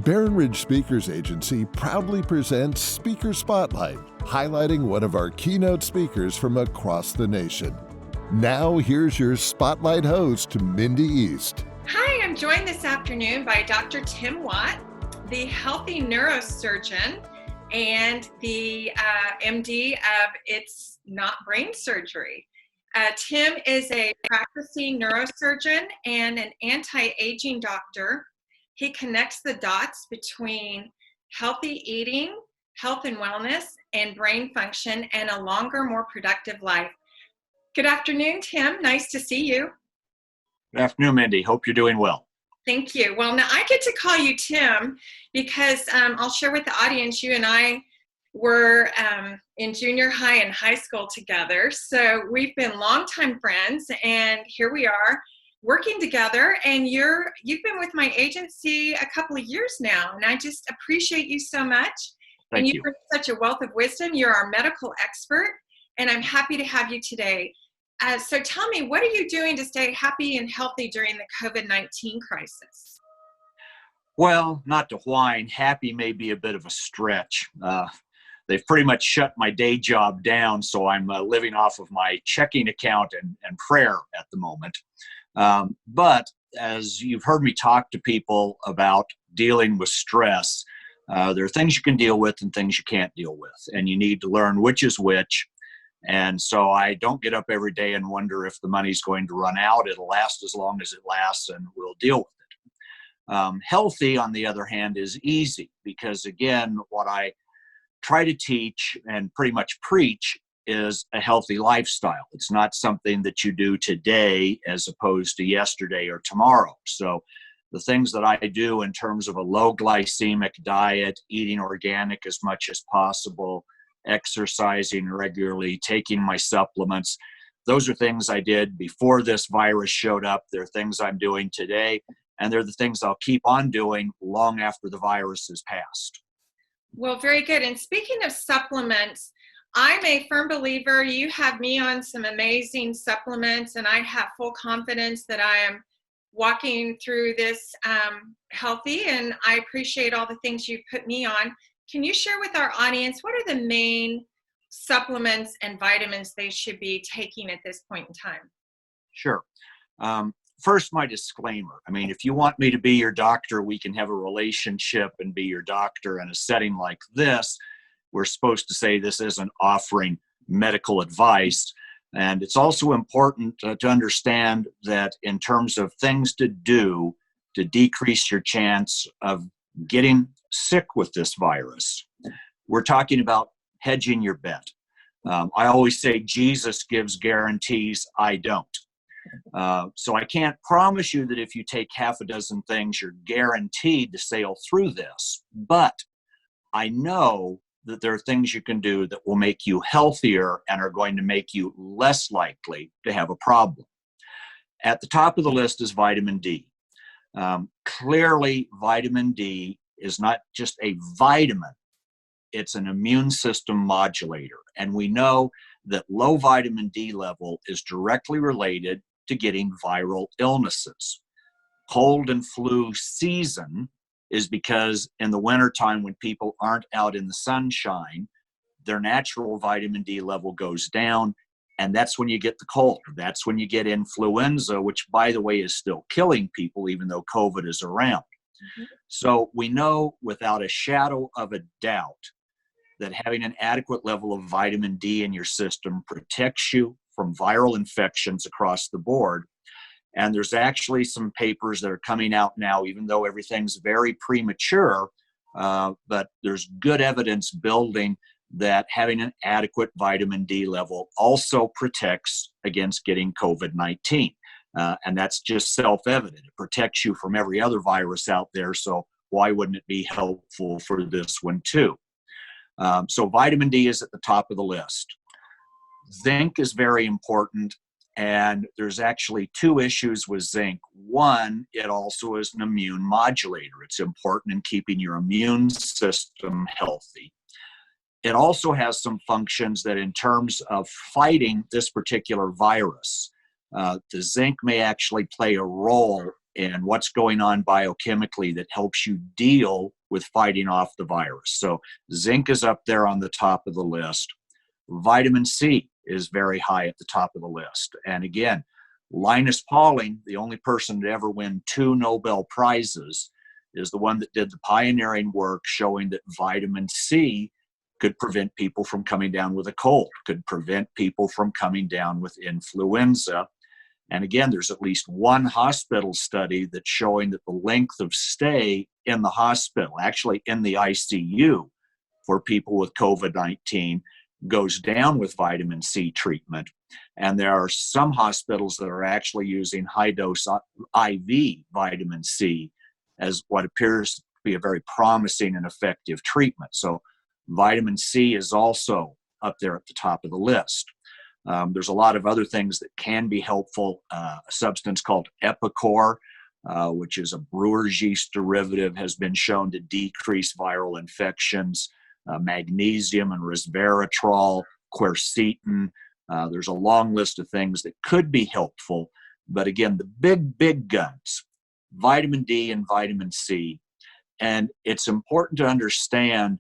Barron Ridge Speakers Agency proudly presents Speaker Spotlight, highlighting one of our keynote speakers from across the nation. Now, here's your Spotlight host, Mindy East. Hi, I'm joined this afternoon by Dr. Tim Watt, the healthy neurosurgeon and the MD of It's Not Brain Surgery. Tim is a practicing neurosurgeon and an anti-aging doctor. He connects the dots between healthy eating, health and wellness, and brain function, and a longer, more productive life. Good afternoon, Tim. Nice to see you. Good afternoon, Mindy. Hope you're doing well. Thank you. Well, now I get to call you Tim because I'll share with the audience, you and I were in junior high and high school together. So we've been longtime friends, and here we are working together. And you've been with my agency a couple of years now, and I just appreciate you so much. Thank you. You bring such a wealth of wisdom. You're our medical expert, and I'm happy to have you today. So tell me, what are you doing to stay happy and healthy during the COVID-19 crisis? Well, not to whine, happy may be a bit of a stretch. They've pretty much shut my day job down, so I'm living off of my checking account and prayer at the moment. But as you've heard me talk to people about dealing with stress, there are things you can deal with and things you can't deal with, and you need to learn which is which. And so I don't get up every day and wonder if the money's going to run out. It'll last as long as it lasts, and we'll deal with it. Healthy, on the other hand, is easy because, again, what I try to teach and pretty much preach is a healthy lifestyle. It's not something that you do today as opposed to yesterday or tomorrow. So the things that I do in terms of a low glycemic diet, eating organic as much as possible, exercising regularly, taking my supplements, those are things I did before this virus showed up. They're things I'm doing today, and they're the things I'll keep on doing long after the virus has passed. Well, very good. And speaking of supplements, I'm a firm believer. You have me on some amazing supplements, and I have full confidence that I am walking through this healthy, and I appreciate all the things you put me on. Can you share with our audience, what are the main supplements and vitamins they should be taking at this point in time? Sure. First, my disclaimer. I mean, if you want me to be your doctor, we can have a relationship and be your doctor. In a setting like this, we're supposed to say this isn't offering medical advice. And it's also important to understand that in terms of things to do to decrease your chance of getting sick with this virus, we're talking about hedging your bet. I always say Jesus gives guarantees, I don't. So I can't promise you that if you take half a dozen things, you're guaranteed to sail through this. But I know that there are things you can do that will make you healthier and are going to make you less likely to have a problem. At the top of the list is vitamin D. Clearly, vitamin D is not just a vitamin, it's an immune system modulator. And we know that low vitamin D level is directly related to getting viral illnesses. Cold and flu season is because in the wintertime when people aren't out in the sunshine, their natural vitamin D level goes down, and that's when you get the cold. That's when you get influenza, which, by the way, is still killing people even though COVID is around. Mm-hmm. So we know without a shadow of a doubt that having an adequate level of vitamin D in your system protects you from viral infections across the board. And there's actually some papers that are coming out now, even though everything's very premature, but there's good evidence building that having an adequate vitamin D level also protects against getting COVID-19. And that's just self-evident. It protects you from every other virus out there, so why wouldn't it be helpful for this one too? So vitamin D is at the top of the list. Zinc is very important, and there's actually two issues with zinc. One, it also is an immune modulator. It's important in keeping your immune system healthy. It also has some functions that in terms of fighting this particular virus, the zinc may actually play a role and what's going on biochemically that helps you deal with fighting off the virus. So zinc is up there on the top of the list. Vitamin C is very high at the top of the list. And again, Linus Pauling, the only person to ever win 2 Nobel Prizes, is the one that did the pioneering work showing that vitamin C could prevent people from coming down with a cold, could prevent people from coming down with influenza. And again, there's at least one hospital study that's showing that the length of stay in the hospital, actually in the ICU for people with COVID-19, goes down with vitamin C treatment. And there are some hospitals that are actually using high-dose IV vitamin C as what appears to be a very promising and effective treatment. So vitamin C is also up there at the top of the list. There's a lot of other things that can be helpful. A substance called Epicor, which is a brewer's yeast derivative, has been shown to decrease viral infections. Magnesium and resveratrol, quercetin. There's a long list of things that could be helpful. But again, the big guns, vitamin D and vitamin C. And it's important to understand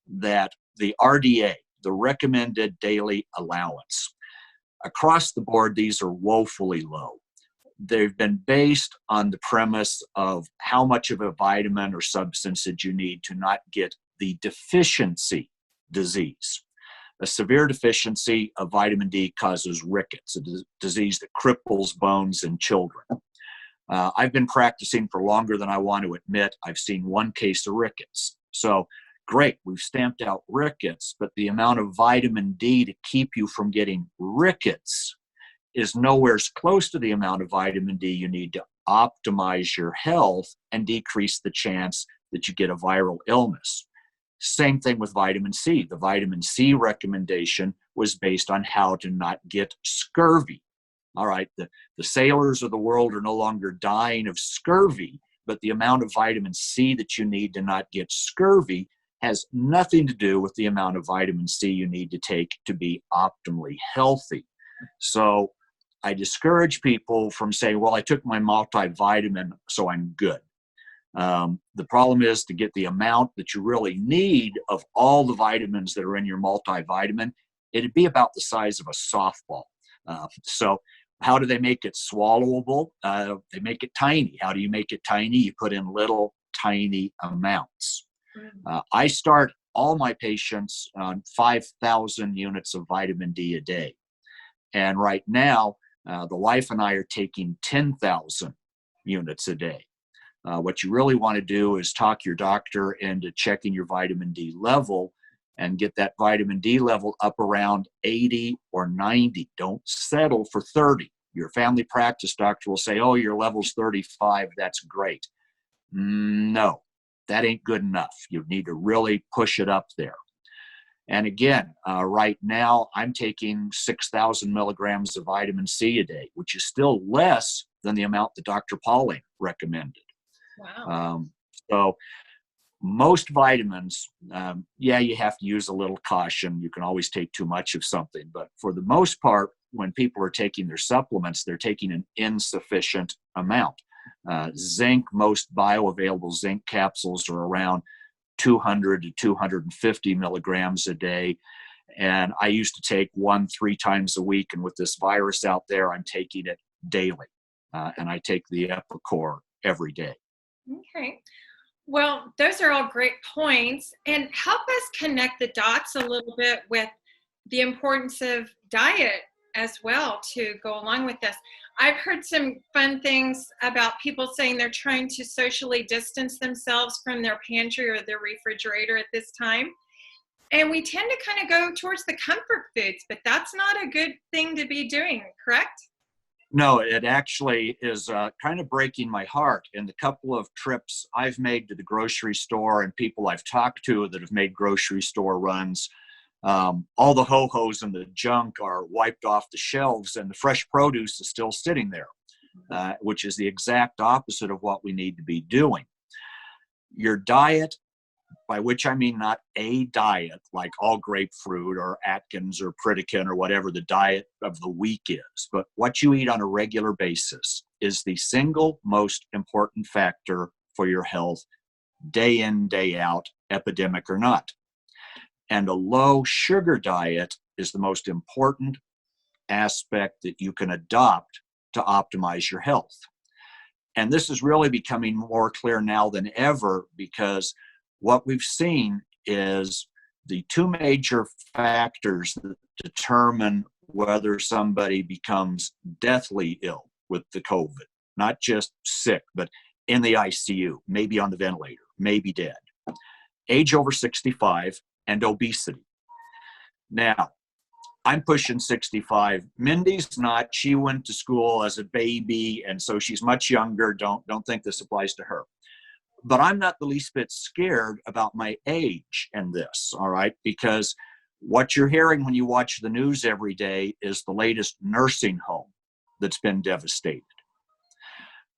that the RDA, the recommended daily allowance, across the board, these are woefully low. They've been based on the premise of how much of a vitamin or substance that you need to not get the deficiency disease. A severe deficiency of vitamin D causes rickets, a disease that cripples bones in children. I've been practicing for longer than I want to admit. I've seen one case of rickets. So great, we've stamped out rickets, but the amount of vitamin D to keep you from getting rickets is nowhere close to the amount of vitamin D you need to optimize your health and decrease the chance that you get a viral illness. Same thing with vitamin C. The vitamin C recommendation was based on how to not get scurvy. All right, the sailors of the world are no longer dying of scurvy, but the amount of vitamin C that you need to not get scurvy has nothing to do with the amount of vitamin C you need to take to be optimally healthy. So I discourage people from saying, well, I took my multivitamin, so I'm good. The problem is to get the amount that you really need of all the vitamins that are in your multivitamin, it'd be about the size of a softball. So how do they make it swallowable? They make it tiny. How do you make it tiny? You put in little tiny amounts. I start all my patients on 5,000 units of vitamin D a day. And right now, the wife and I are taking 10,000 units a day. What you really want to do is talk your doctor into checking your vitamin D level and get that vitamin D level up around 80 or 90. Don't settle for 30. Your family practice doctor will say, oh, your level's 35. That's great. No, that ain't good enough. You need to really push it up there. And again, right now, I'm taking 6,000 milligrams of vitamin C a day, which is still less than the amount that Dr. Pauling recommended. Wow. So most vitamins, you have to use a little caution. You can always take too much of something. But for the most part, when people are taking their supplements, they're taking an insufficient amount. Zinc, most bioavailable zinc capsules are around 200 to 250 milligrams a day. And I used to take 1-3 times a week. And with this virus out there, I'm taking it daily. And I take the Epicor every day. Okay. Well, those are all great points. And help us connect the dots a little bit with the importance of diet as well to go along with this. I've heard some fun things about people saying they're trying to socially distance themselves from their pantry or their refrigerator at this time. And we tend to kind of go towards the comfort foods, but that's not a good thing to be doing, correct? No, it actually is kind of breaking my heart. In the couple of trips I've made to the grocery store and people I've talked to that have made grocery store runs, all the ho-hos and the junk are wiped off the shelves and the fresh produce is still sitting there, which is the exact opposite of what we need to be doing. Your diet by which I mean not a diet like all grapefruit or Atkins or Pritikin or whatever the diet of the week is, but what you eat on a regular basis is the single most important factor for your health, day in, day out, epidemic or not. And a low sugar diet is the most important aspect that you can adopt to optimize your health. And this is really becoming more clear now than ever, because what we've seen is the two major factors that determine whether somebody becomes deathly ill with the COVID, not just sick, but in the ICU, maybe on the ventilator, maybe dead. Age over 65 and obesity. Now, I'm pushing 65. Mindy's not. She went to school as a baby, and so she's much younger. Don't think this applies to her. But I'm not the least bit scared about my age in this, all right? Because what you're hearing when you watch the news every day is the latest nursing home that's been devastated.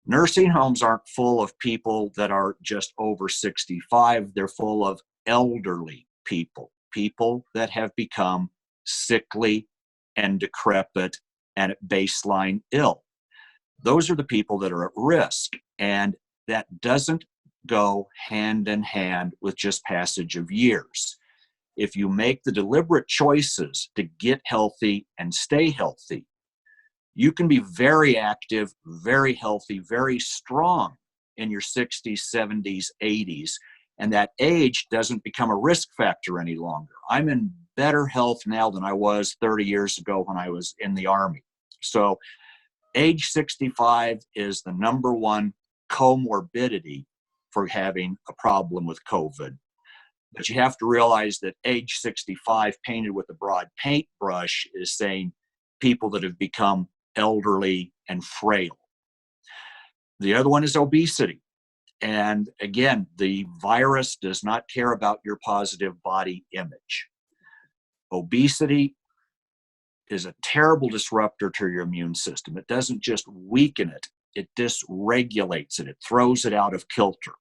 Nursing homes aren't full of people that are just over 65. They're full of elderly people, people that have become sickly and decrepit and at baseline ill. Those are the people that are at risk. And that doesn't go hand in hand with just passage of years. If you make the deliberate choices to get healthy and stay healthy, you can be very active, very healthy, very strong in your 60s, 70s, 80s, and that age doesn't become a risk factor any longer. I'm in better health now than I was 30 years ago when I was in the Army. So age 65 is the number one comorbidity for having a problem with COVID. But you have to realize that age 65 painted with a broad paintbrush is saying people that have become elderly and frail. The other one is obesity. And again, the virus does not care about your positive body image. Obesity is a terrible disruptor to your immune system. It doesn't just weaken it, it dysregulates it. It throws it out of kilter.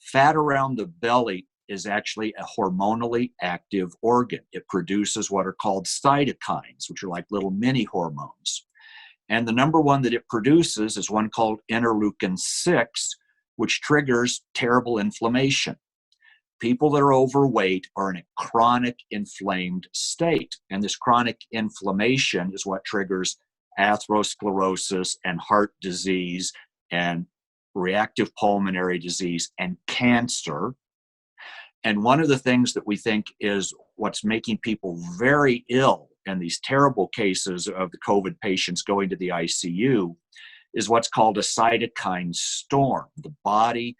Fat around the belly is actually a hormonally active organ. It produces what are called cytokines, which are like little mini hormones. And the number one that it produces is one called interleukin-6, which triggers terrible inflammation. People that are overweight are in a chronic inflamed state. And this chronic inflammation is what triggers atherosclerosis and heart disease and reactive pulmonary disease and cancer. And one of the things that we think is what's making people very ill in these terrible cases of the COVID patients going to the ICU is what's called a cytokine storm. The body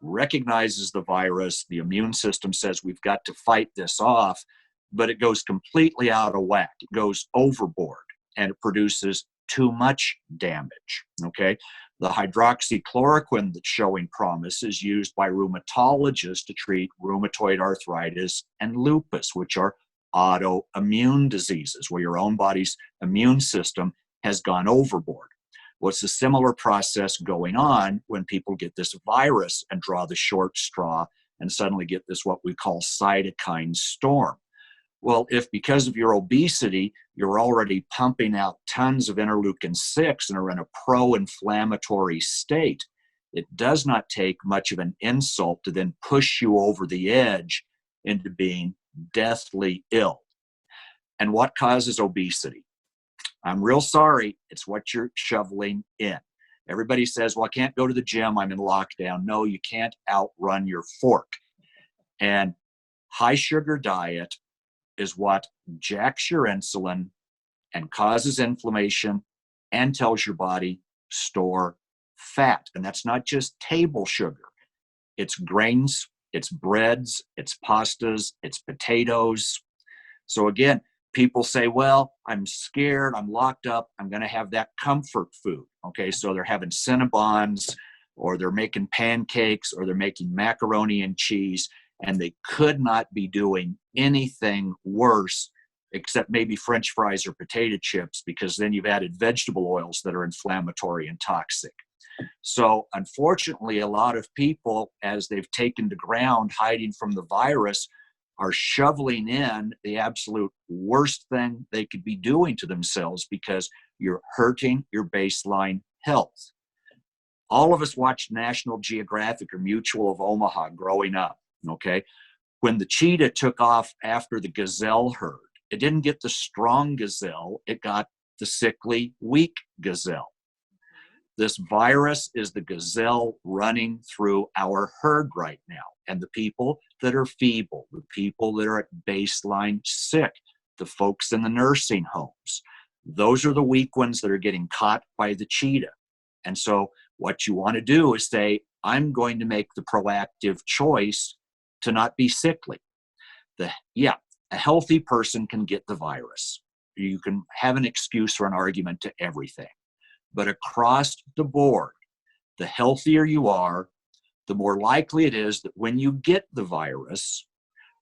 recognizes the virus, the immune system says we've got to fight this off, but it goes completely out of whack. It goes overboard and it produces too much damage, okay? The hydroxychloroquine that's showing promise is used by rheumatologists to treat rheumatoid arthritis and lupus, which are autoimmune diseases where your own body's immune system has gone overboard. What's a similar process going on when people get this virus and draw the short straw and suddenly get this what we call cytokine storm? Well, if because of your obesity, you're already pumping out tons of interleukin-6 and are in a pro-inflammatory state, it does not take much of an insult to then push you over the edge into being deathly ill. And what causes obesity? I'm real sorry, it's what you're shoveling in. Everybody says, well, I can't go to the gym, I'm in lockdown. No, you can't outrun your fork. And high sugar diet is what jacks your insulin and causes inflammation and tells your body store fat. And that's not just table sugar. It's grains, it's breads, it's pastas, it's potatoes. So again, people say, well, I'm scared, I'm locked up, I'm going to have that comfort food. Okay, so they're having Cinnabons, or they're making pancakes, or they're making macaroni and cheese, and they could not be doing anything worse except maybe French fries or potato chips, because then you've added vegetable oils that are inflammatory and toxic. So unfortunately, a lot of people, as they've taken to ground hiding from the virus, are shoveling in the absolute worst thing they could be doing to themselves, because you're hurting your baseline health. All of us watched National Geographic or Mutual of Omaha growing up, okay? When the cheetah took off after the gazelle herd, it didn't get the strong gazelle, it got the sickly, weak gazelle. This virus is the gazelle running through our herd right now. And the people that are feeble, the people that are at baseline sick, the folks in the nursing homes, those are the weak ones that are getting caught by the cheetah. And so what you want to do is say, I'm going to make the proactive choice to not be sickly. A healthy person can get the virus. You can have an excuse or an argument to everything. But across the board, the healthier you are, the more likely it is that when you get the virus,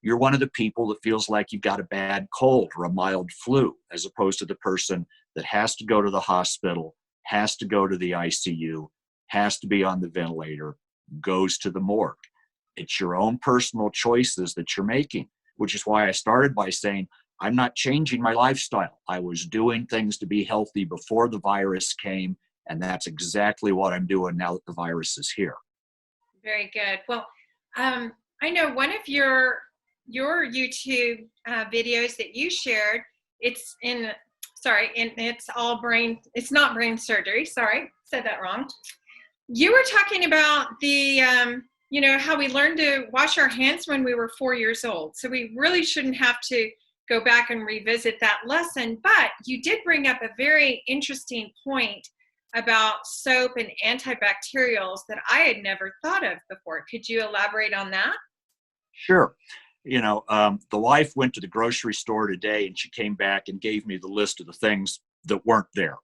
you're one of the people that feels like you've got a bad cold or a mild flu, as opposed to the person that has to go to the hospital, has to go to the ICU, has to be on the ventilator, goes to the morgue. It's your own personal choices that you're making, which is why I started by saying, I'm not changing my lifestyle. I was doing things to be healthy before the virus came, and that's exactly what I'm doing now that the virus is here. Very good. Well, I know one of your YouTube videos that you shared, it's not brain surgery. Sorry, said that wrong. You were talking about the, how we learned to wash our hands when we were 4 years old. So we really shouldn't have to go back and revisit that lesson. But you did bring up a very interesting point about soap and antibacterials that I had never thought of before. Could you elaborate on that? Sure. The wife went to the grocery store today and she came back and gave me the list of the things that weren't there.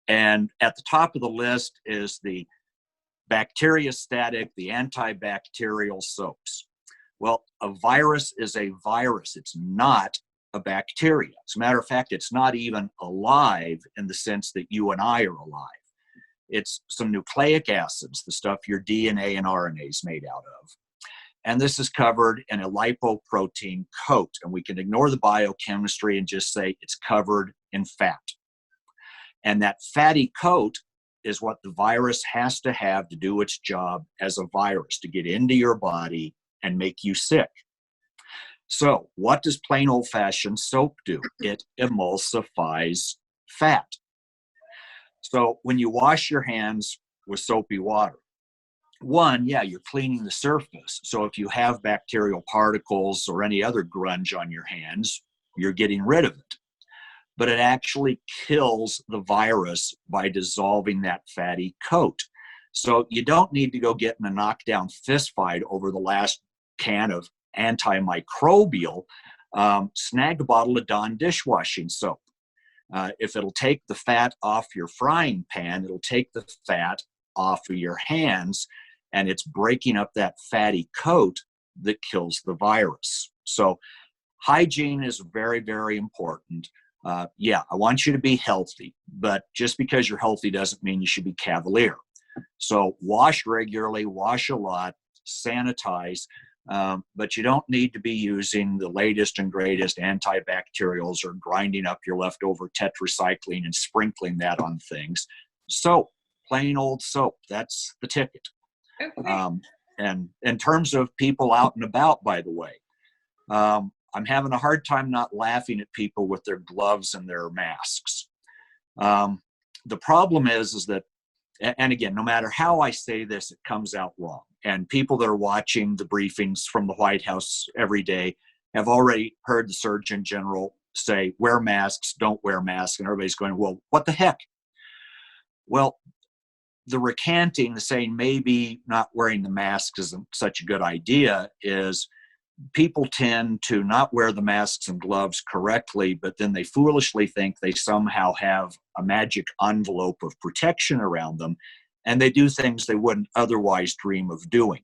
And at the top of the list is the bacteriostatic, the antibacterial soaps. Well, a virus is a virus. It's not a bacteria. As a matter of fact, it's not even alive in the sense that you and I are alive. It's some nucleic acids, the stuff your DNA and RNA is made out of. And this is covered in a lipoprotein coat. And we can ignore the biochemistry and just say it's covered in fat. And that fatty coat is what the virus has to have to do its job as a virus, to get into your body and make you sick. So what does plain old-fashioned soap do? It emulsifies fat. So when you wash your hands with soapy water, you're cleaning the surface. So if you have bacterial particles or any other grunge on your hands, you're getting rid of it. But it actually kills the virus by dissolving that fatty coat. So you don't need to go get in a knockdown fist fight over the last can of antimicrobial. Snag a bottle of Dawn dishwashing soap. If it'll take the fat off your frying pan, it'll take the fat off of your hands, and it's breaking up that fatty coat that kills the virus. So hygiene is very, very important. I want you to be healthy, but just because you're healthy doesn't mean you should be cavalier. So wash regularly, wash a lot, sanitize, but you don't need to be using the latest and greatest antibacterials or grinding up your leftover tetracycline and sprinkling that on things. Soap, plain old soap, that's the ticket. Okay. And in terms of people out and about, by the way, I'm having a hard time not laughing at people with their gloves and their masks. The problem is that, and again, no matter how I say this, it comes out wrong. And people that are watching the briefings from the White House every day have already heard the Surgeon General say, wear masks, don't wear masks. And everybody's going, well, what the heck? Well, the recanting, the saying maybe not wearing the masks isn't such a good idea, is people tend to not wear the masks and gloves correctly, but then they foolishly think they somehow have a magic envelope of protection around them, and they do things they wouldn't otherwise dream of doing.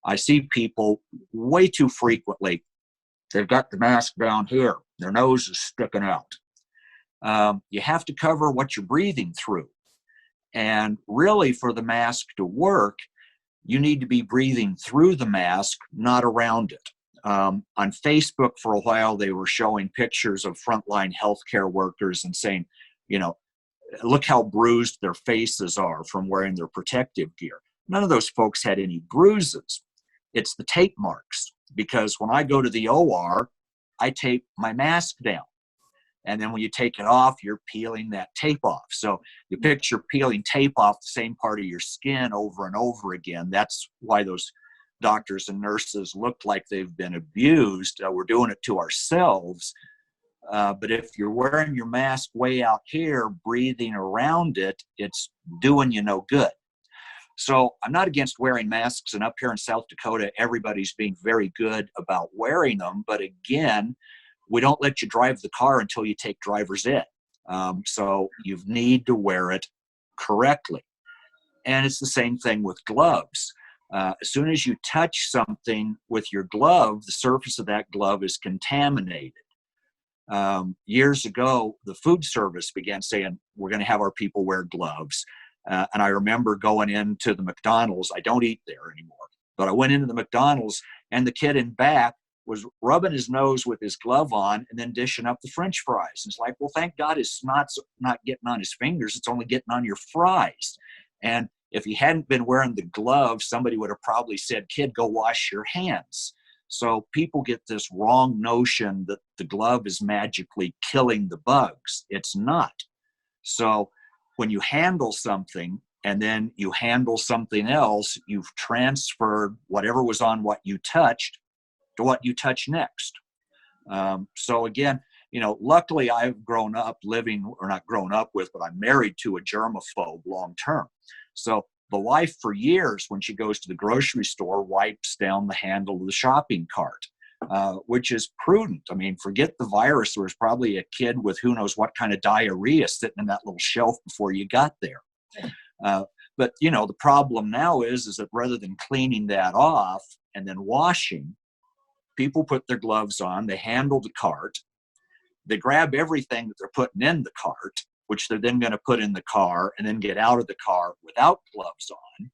I see people way too frequently, they've got the mask down here, their nose is sticking out. You have to cover what you're breathing through. And really, for the mask to work, you need to be breathing through the mask, not around it. On Facebook for a while, they were showing pictures of frontline healthcare workers and saying, you know, look how bruised their faces are from wearing their protective gear. None of those folks had any bruises. It's the tape marks, because when I go to the OR, I tape my mask down. And then when you take it off, you're peeling that tape off. So you picture peeling tape off the same part of your skin over and over again. That's why those doctors and nurses look like they've been abused. We're doing it to ourselves. But if you're wearing your mask way out here, breathing around it, it's doing you no good. So I'm not against wearing masks. And up here in South Dakota, everybody's being very good about wearing them. But again, we don't let you drive the car until you take driver's ed. So you need to wear it correctly. And it's the same thing with gloves. As soon as you touch something with your glove, the surface of that glove is contaminated. Years ago, the food service began saying, we're going to have our people wear gloves. And I remember going into the McDonald's. I don't eat there anymore, but I went into the McDonald's, and the kid in back was rubbing his nose with his glove on and then dishing up the French fries. And it's like, well, thank God his snot's not getting on his fingers. It's only getting on your fries. And if he hadn't been wearing the glove, somebody would have probably said, kid, go wash your hands. So people get this wrong notion that the glove is magically killing the bugs. It's not. So when you handle something and then you handle something else, you've transferred whatever was on what you touched to what you touch next. So again, you know, luckily I've grown up living, or not grown up with, but I'm married to a germaphobe long term. So the wife for years, when she goes to the grocery store, wipes down the handle of the shopping cart, which is prudent. I mean, forget the virus. There was probably a kid with who knows what kind of diarrhea sitting in that little shelf before you got there. But, you know, the problem now is that rather than cleaning that off and then washing, people put their gloves on, they handle the cart, they grab everything that they're putting in the cart, which they're then going to put in the car and then get out of the car without gloves on.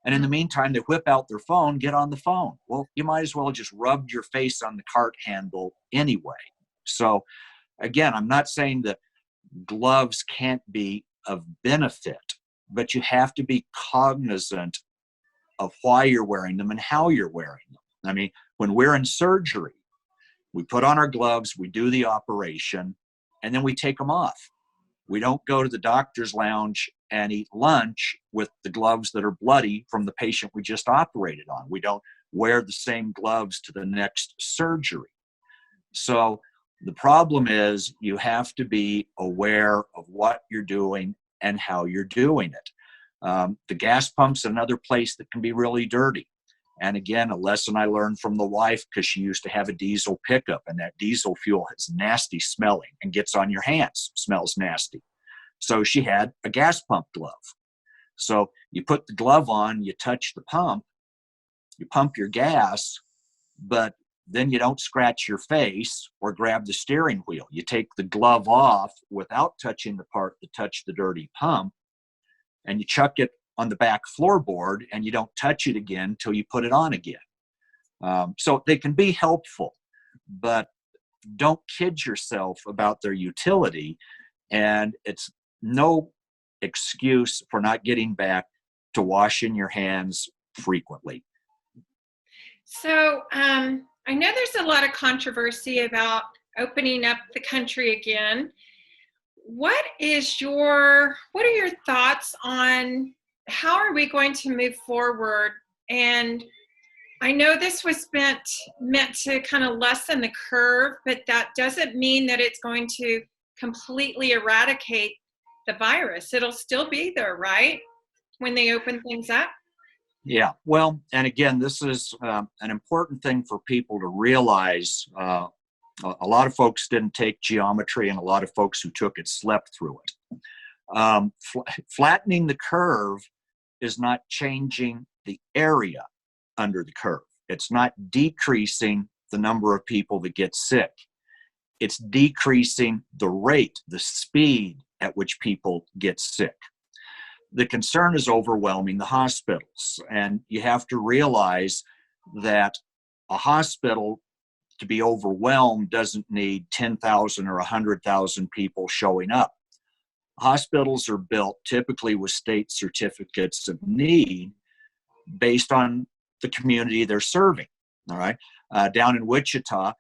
And in the meantime, they whip out their phone, get on the phone. Well, you might as well just rub your face on the cart handle anyway. So again, I'm not saying that gloves can't be of benefit, but you have to be cognizant of why you're wearing them and how you're wearing them. I mean, when we're in surgery, we put on our gloves, we do the operation, and then we take them off. We don't go to the doctor's lounge and eat lunch with the gloves that are bloody from the patient we just operated on. We don't wear the same gloves to the next surgery. So the problem is you have to be aware of what you're doing and how you're doing it. The gas pump's another place that can be really dirty. And again, a lesson I learned from the wife, because she used to have a diesel pickup, and that diesel fuel is nasty smelling and gets on your hands, smells nasty. So she had a gas pump glove. So you put the glove on, you touch the pump, you pump your gas, but then you don't scratch your face or grab the steering wheel. You take the glove off without touching the part that touched the dirty pump, and you chuck it on the back floorboard, and you don't touch it again until you put it on again. So they can be helpful, but don't kid yourself about their utility. And it's no excuse for not getting back to washing your hands frequently. So I know there's a lot of controversy about opening up the country again. What are your thoughts on how are we going to move forward? And I know this was meant to kind of lessen the curve, but that doesn't mean that it's going to completely eradicate the virus. It'll still be there, right? When they open things up? Yeah, well, and again, this is an important thing for people to realize. A lot of folks didn't take geometry, and a lot of folks who took it slept through it. Flattening the curve is not changing the area under the curve. It's not decreasing the number of people that get sick. It's decreasing the rate, the speed at which people get sick. The concern is overwhelming the hospitals. And you have to realize that a hospital, to be overwhelmed, doesn't need 10,000 or 100,000 people showing up. Hospitals are built typically with state certificates of need based on the community they're serving. All right. Down in Wichita,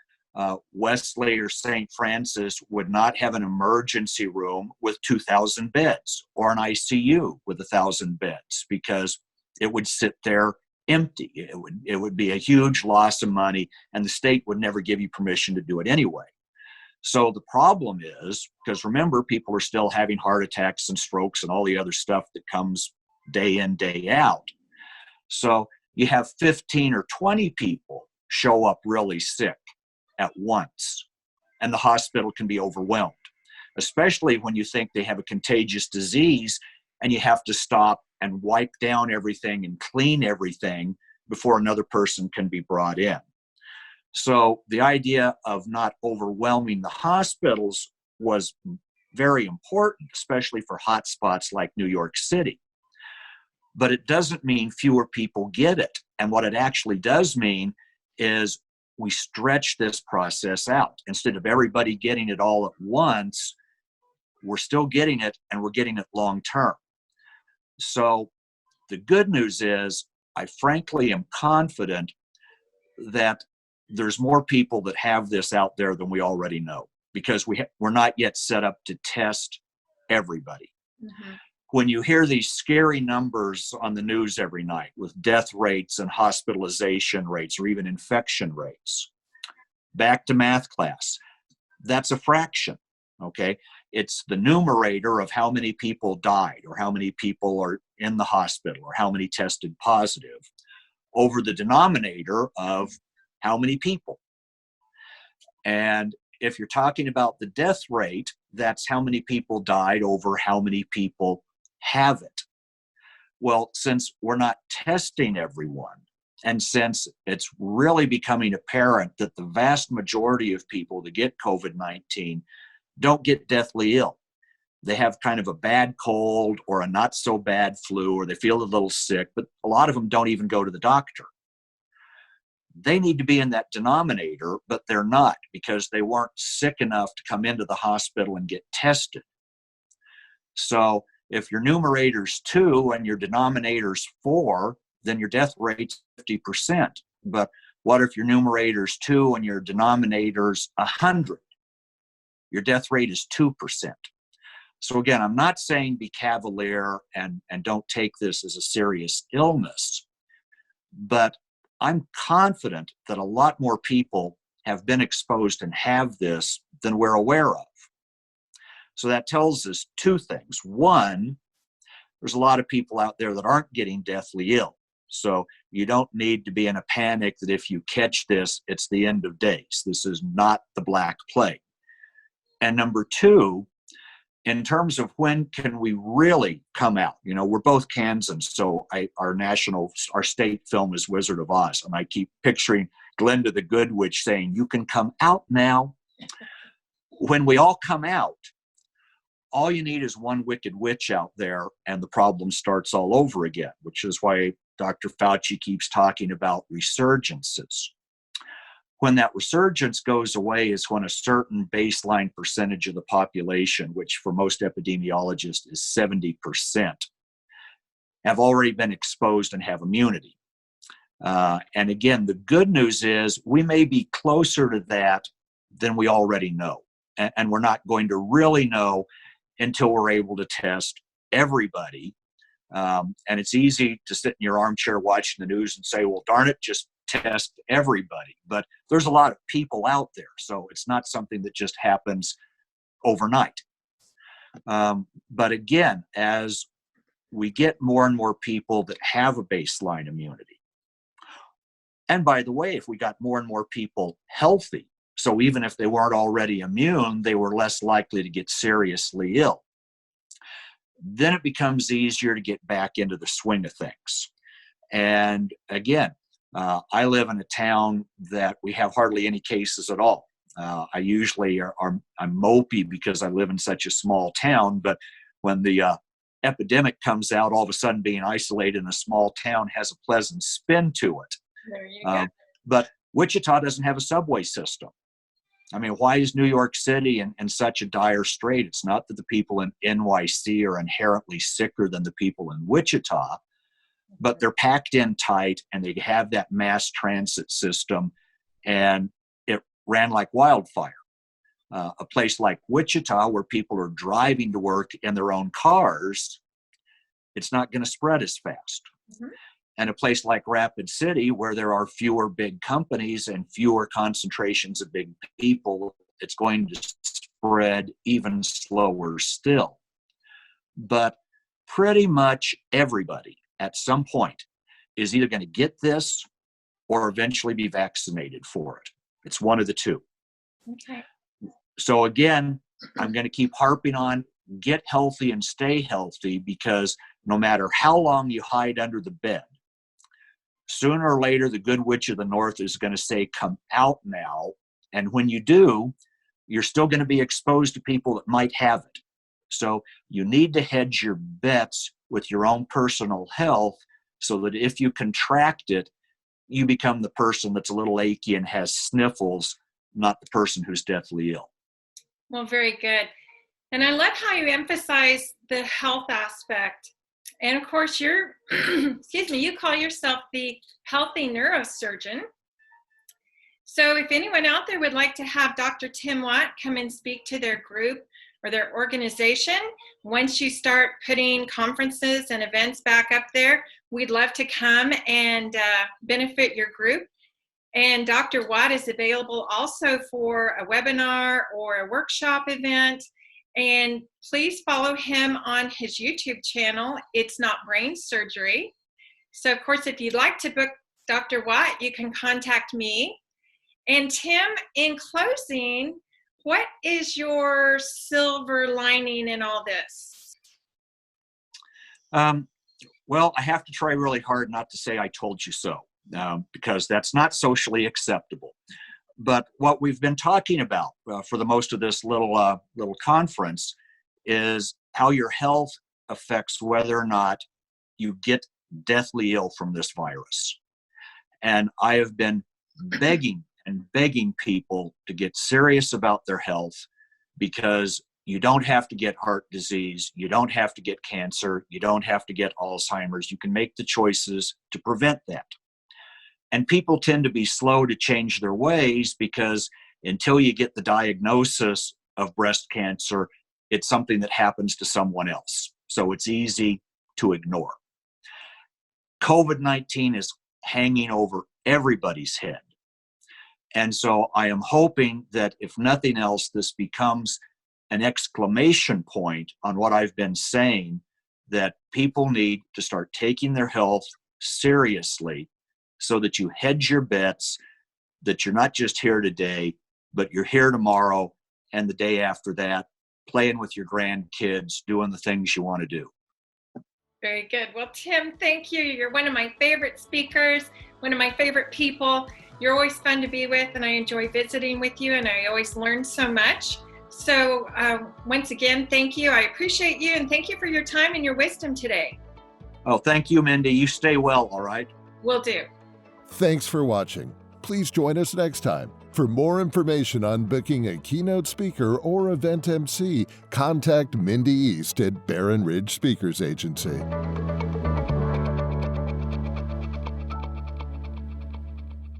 Wesley or St. Francis would not have an emergency room with 2,000 beds or an ICU with 1,000 beds because it would sit there empty. It would be a huge loss of money, and the state would never give you permission to do it anyway. So the problem is, because remember, people are still having heart attacks and strokes and all the other stuff that comes day in, day out. So you have 15 or 20 people show up really sick at once, and the hospital can be overwhelmed, especially when you think they have a contagious disease and you have to stop and wipe down everything and clean everything before another person can be brought in. So the idea of not overwhelming the hospitals was very important, especially for hotspots like New York City. But it doesn't mean fewer people get it. And what it actually does mean is we stretch this process out. Instead of everybody getting it all at once, we're still getting it, and we're getting it long term. So the good news is, I frankly am confident that there's more people that have this out there than we already know, because we're not yet set up to test everybody. Mm-hmm. When you hear these scary numbers on the news every night with death rates and hospitalization rates or even infection rates, back to math class, that's a fraction, okay? It's the numerator of how many people died or how many people are in the hospital or how many tested positive over the denominator of how many people. And if you're talking about the death rate, that's how many people died over how many people have it. Well, since we're not testing everyone, and since it's really becoming apparent that the vast majority of people that get COVID-19 don't get deathly ill. They have kind of a bad cold or a not so bad flu, or they feel a little sick, but a lot of them don't even go to the doctor. They need to be in that denominator, but they're not, because they weren't sick enough to come into the hospital and get tested. So if your numerator's 2 and your denominator's 4, then your death rate's 50%. But what if your numerator's 2 and your denominator's 100? Your death rate is 2%. So again, I'm not saying be cavalier and don't take this as a serious illness, but I'm confident that a lot more people have been exposed and have this than we're aware of. So that tells us 2 things. One, there's a lot of people out there that aren't getting deathly ill. So you don't need to be in a panic that if you catch this, it's the end of days. This is not the Black Plague. And number 2, in terms of when can we really come out? You know, we're both Kansans, so our state film is Wizard of Oz, and I keep picturing Glinda the Good Witch saying, "You can come out now." When we all come out, all you need is one wicked witch out there, and the problem starts all over again, which is why Dr. Fauci keeps talking about resurgences. When that resurgence goes away is when a certain baseline percentage of the population, which for most epidemiologists is 70%, have already been exposed and have immunity. And again, the good news is we may be closer to that than we already know. And we're not going to really know until we're able to test everybody. And it's easy to sit in your armchair watching the news and say, well, darn it, just test everybody. But there's a lot of people out there, so it's not something that just happens overnight. But again, as we get more and more people that have a baseline immunity, and by the way, if we got more and more people healthy, so even if they weren't already immune, they were less likely to get seriously ill, then it becomes easier to get back into the swing of things. And again, I live in a town that we have hardly any cases at all. I usually I'm mopey because I live in such a small town, but when the epidemic comes out, all of a sudden being isolated in a small town has a pleasant spin to it. There you go. But Wichita doesn't have a subway system. I mean, why is New York City in such a dire strait? It's not that the people in NYC are inherently sicker than the people in Wichita, but they're packed in tight and they have that mass transit system, and it ran like wildfire. A place like Wichita, where people are driving to work in their own cars, it's not going to spread as fast. Mm-hmm. And a place like Rapid City, where there are fewer big companies and fewer concentrations of big people, it's going to spread even slower still. But pretty much everybody at some point is either going to get this or eventually be vaccinated for it. It's one of the two. Okay. So again, I'm going to keep harping on get healthy and stay healthy, because no matter how long you hide under the bed, sooner or later, the good witch of the north is going to say, come out now. And when you do, you're still going to be exposed to people that might have it. So you need to hedge your bets with your own personal health so that if you contract it, you become the person that's a little achy and has sniffles, not the person who's deathly ill. Well, very good. And I love how you emphasize the health aspect. And of course, you're, you call yourself the healthy neurosurgeon. So if anyone out there would like to have Dr. Tim Watt come and speak to their group or their organization, once you start putting conferences and events back up there, we'd love to come and benefit your group. And Dr. Watt is available also for a webinar or a workshop event. And please follow him on his YouTube channel, It's Not Brain Surgery. So, of course, if you'd like to book Dr. Watt, you can contact me. And Tim, in closing, what is your silver lining in all this? Well, I have to try really hard not to say I told you so, because that's not socially acceptable. But what we've been talking about for the most of this little conference is how your health affects whether or not you get deathly ill from this virus. And I have been begging people to get serious about their health, because you don't have to get heart disease, you don't have to get cancer, you don't have to get Alzheimer's. You can make the choices to prevent that. And people tend to be slow to change their ways, because until you get the diagnosis of breast cancer, it's something that happens to someone else. So it's easy to ignore. COVID-19 is hanging over everybody's head. And so I am hoping that if nothing else, this becomes an exclamation point on what I've been saying, that people need to start taking their health seriously, so that you hedge your bets, that you're not just here today, but you're here tomorrow and the day after that, playing with your grandkids, doing the things you want to do. Very good. Well, Tim, thank you. You're one of my favorite speakers, one of my favorite people. You're always fun to be with, and I enjoy visiting with you, and I always learn so much. So once again, thank you. I appreciate you, and thank you for your time and your wisdom today. Oh, thank you, Mindy. You stay well, all right? Will do. Thanks for watching. Please join us next time. For more information on booking a keynote speaker or event MC, contact Mindy East at Barron Ridge Speakers Agency.